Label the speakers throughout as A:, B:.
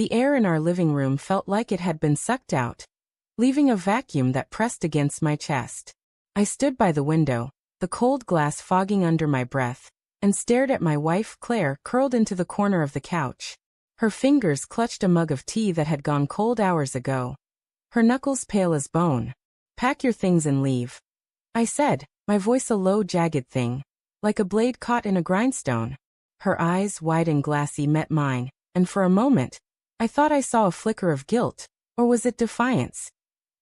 A: The air in our living room felt like it had been sucked out, leaving a vacuum that pressed against my chest. I stood by the window, the cold glass fogging under my breath, and stared at my wife Claire curled into the corner of the couch. Her fingers clutched a mug of tea that had gone cold hours ago. Her knuckles pale as bone. "Pack your things and leave," I said, my voice a low jagged thing, like a blade caught in a grindstone. Her eyes, wide and glassy, met mine, and for a moment, I thought I saw a flicker of guilt, or was it defiance?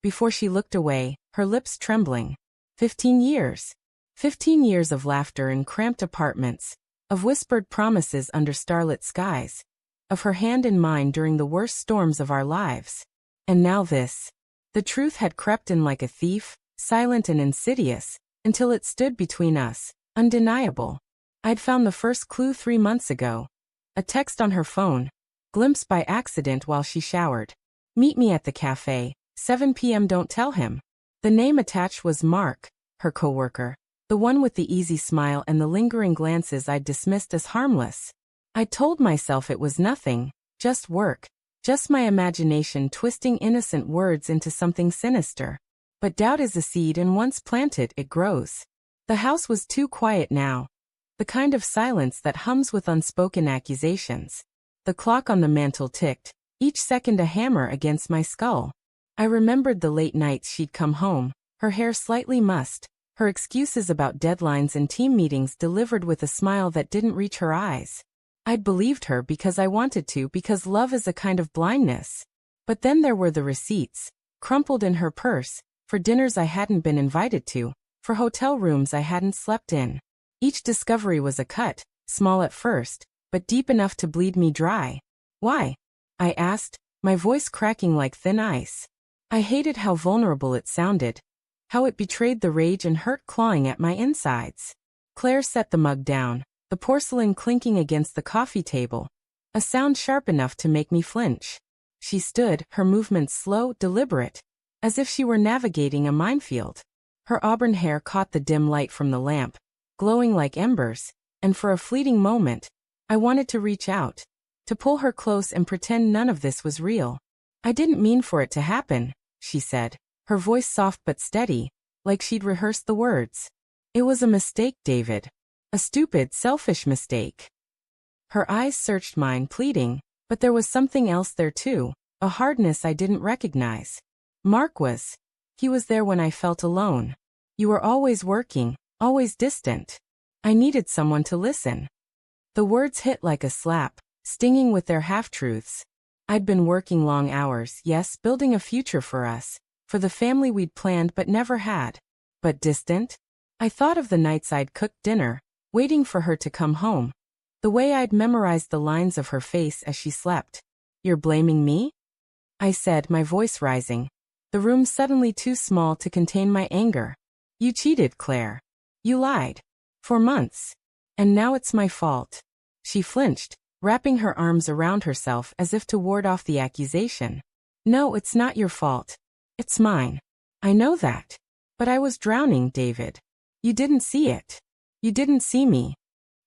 A: Before she looked away, her lips trembling. 15 years. 15 years of laughter in cramped apartments, of whispered promises under starlit skies, of her hand in mine during the worst storms of our lives. And now this. The truth had crept in like a thief, silent and insidious, until it stood between us, undeniable. I'd found the first clue 3 months ago. A text on her phone, glimpsed by accident while she showered. "Meet me at the cafe, 7 p.m. Don't tell him." The name attached was Mark, her coworker, the one with the easy smile and the lingering glances I'd dismissed as harmless. I told myself it was nothing, just work, just my imagination twisting innocent words into something sinister. But doubt is a seed, and once planted, it grows. The house was too quiet now, the kind of silence that hums with unspoken accusations. The clock on the mantel ticked, each second a hammer against my skull. I remembered the late nights she'd come home, her hair slightly mussed, her excuses about deadlines and team meetings delivered with a smile that didn't reach her eyes. I'd believed her because I wanted to, because love is a kind of blindness. But then there were the receipts, crumpled in her purse, for dinners I hadn't been invited to, for hotel rooms I hadn't slept in. Each discovery was a cut, small at first, but deep enough to bleed me dry. "Why?" I asked, my voice cracking like thin ice. I hated how vulnerable it sounded, how it betrayed the rage and hurt clawing at my insides. Claire set the mug down, the porcelain clinking against the coffee table, a sound sharp enough to make me flinch. She stood, her movements slow, deliberate, as if she were navigating a minefield. Her auburn hair caught the dim light from the lamp, glowing like embers, and for a fleeting moment, I wanted to reach out, to pull her close and pretend none of this was real. "I didn't mean for it to happen," she said, her voice soft but steady, like she'd rehearsed the words. "It was a mistake, David. A stupid, selfish mistake." Her eyes searched mine, pleading, but there was something else there too, a hardness I didn't recognize. He was there when I felt alone. "You were always working, always distant. I needed someone to listen." The words hit like a slap, stinging with their half-truths. I'd been working long hours, yes, building a future for us, for the family we'd planned but never had. But distant? I thought of the nights I'd cooked dinner, waiting for her to come home. The way I'd memorized the lines of her face as she slept. "You're blaming me?" I said, my voice rising. The room suddenly too small to contain my anger. "You cheated, Claire. You lied. For months. And now it's my fault." She flinched, wrapping her arms around herself as if to ward off the accusation. "No, it's not your fault. It's mine. I know that. But I was drowning, David. You didn't see it. You didn't see me."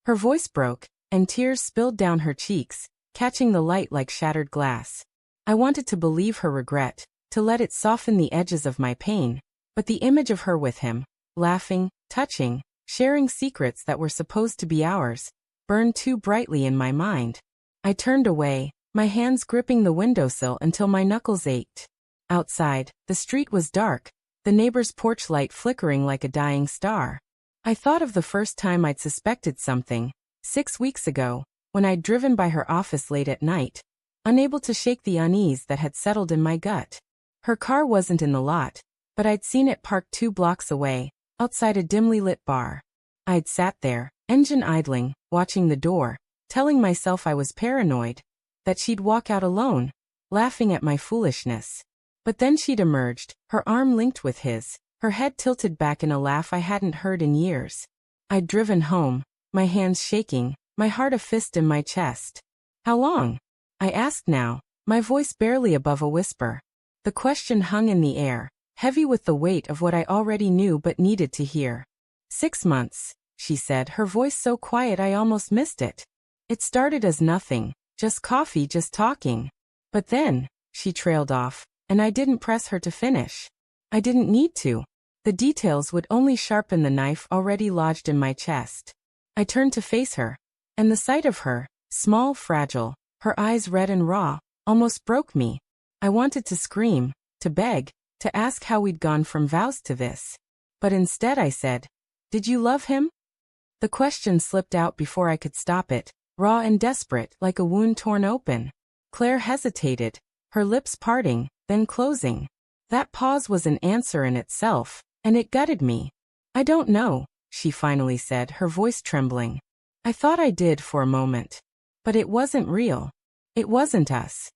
A: Her voice broke, and tears spilled down her cheeks, catching the light like shattered glass. I wanted to believe her regret, to let it soften the edges of my pain, but the image of her with him, laughing, touching, sharing secrets that were supposed to be ours, burned too brightly in my mind. I turned away, my hands gripping the windowsill until my knuckles ached. Outside, the street was dark, the neighbor's porch light flickering like a dying star. I thought of the first time I'd suspected something, 6 weeks ago, when I'd driven by her office late at night, unable to shake the unease that had settled in my gut. Her car wasn't in the lot, but I'd seen it parked 2 blocks away, outside a dimly lit bar. I'd sat there, engine idling, watching the door, telling myself I was paranoid, that she'd walk out alone, laughing at my foolishness. But then she'd emerged, her arm linked with his, her head tilted back in a laugh I hadn't heard in years. I'd driven home, my hands shaking, my heart a fist in my chest. "How long?" I asked now, my voice barely above a whisper. The question hung in the air, heavy with the weight of what I already knew but needed to hear. 6 months, she said, her voice so quiet I almost missed it. "It started as nothing, just coffee, just talking. But then, she trailed off, and I didn't press her to finish. I didn't need to. The details would only sharpen the knife already lodged in my chest. I turned to face her, and the sight of her, small, fragile, her eyes red and raw, almost broke me. I wanted to scream, to beg, to ask how we'd gone from vows to this. But instead I said, "Did you love him?" The question slipped out before I could stop it, raw and desperate, like a wound torn open. Claire hesitated, her lips parting, then closing. That pause was an answer in itself, and it gutted me. "I don't know," she finally said, her voice trembling. "I thought I did for a moment. But it wasn't real. It wasn't us."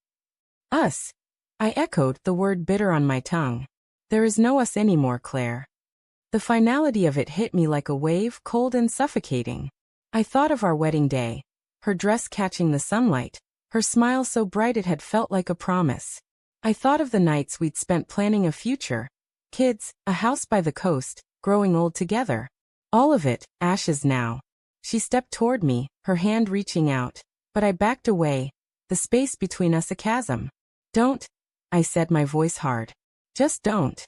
A: "Us?" I echoed, the word bitter on my tongue. "There is no us anymore, Claire." The finality of it hit me like a wave, cold and suffocating. I thought of our wedding day, her dress catching the sunlight, her smile so bright it had felt like a promise. I thought of the nights we'd spent planning a future. Kids, a house by the coast, growing old together. All of it, ashes now. She stepped toward me, her hand reaching out, but I backed away, the space between us a chasm. "Don't," I said, my voice hard. "Just don't."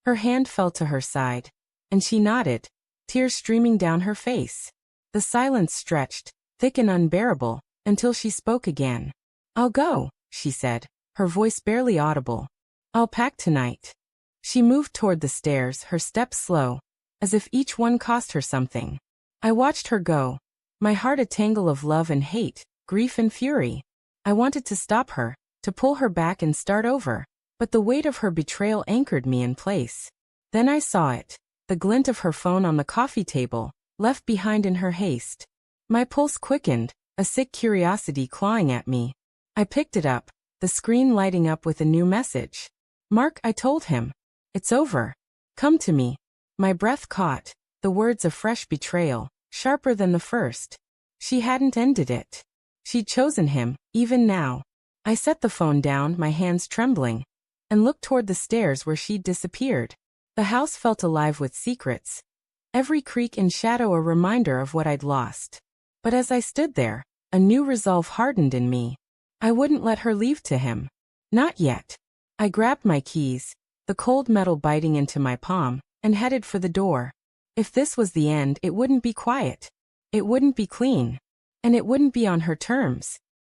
A: Her hand fell to her side, and she nodded, tears streaming down her face. The silence stretched, thick and unbearable, until she spoke again. "I'll go," she said, her voice barely audible. "I'll pack tonight." She moved toward the stairs, her steps slow, as if each one cost her something. I watched her go, my heart a tangle of love and hate, grief and fury. I wanted to stop her, to pull her back and start over, but the weight of her betrayal anchored me in place. Then I saw it, the glint of her phone on the coffee table, left behind in her haste. My pulse quickened, a sick curiosity clawing at me. I picked it up, the screen lighting up with a new message. "Mark," I told him. "It's over. Come to me." My breath caught, the words of fresh betrayal, sharper than the first. She hadn't ended it. She'd chosen him, even now. I set the phone down, my hands trembling, and looked toward the stairs where she'd disappeared. The house felt alive with secrets. Every creak and shadow a reminder of what I'd lost. But as I stood there, a new resolve hardened in me. I wouldn't let her leave to him. Not yet. I grabbed my keys, the cold metal biting into my palm, and headed for the door. If this was the end, it wouldn't be quiet. It wouldn't be clean. And it wouldn't be on her terms.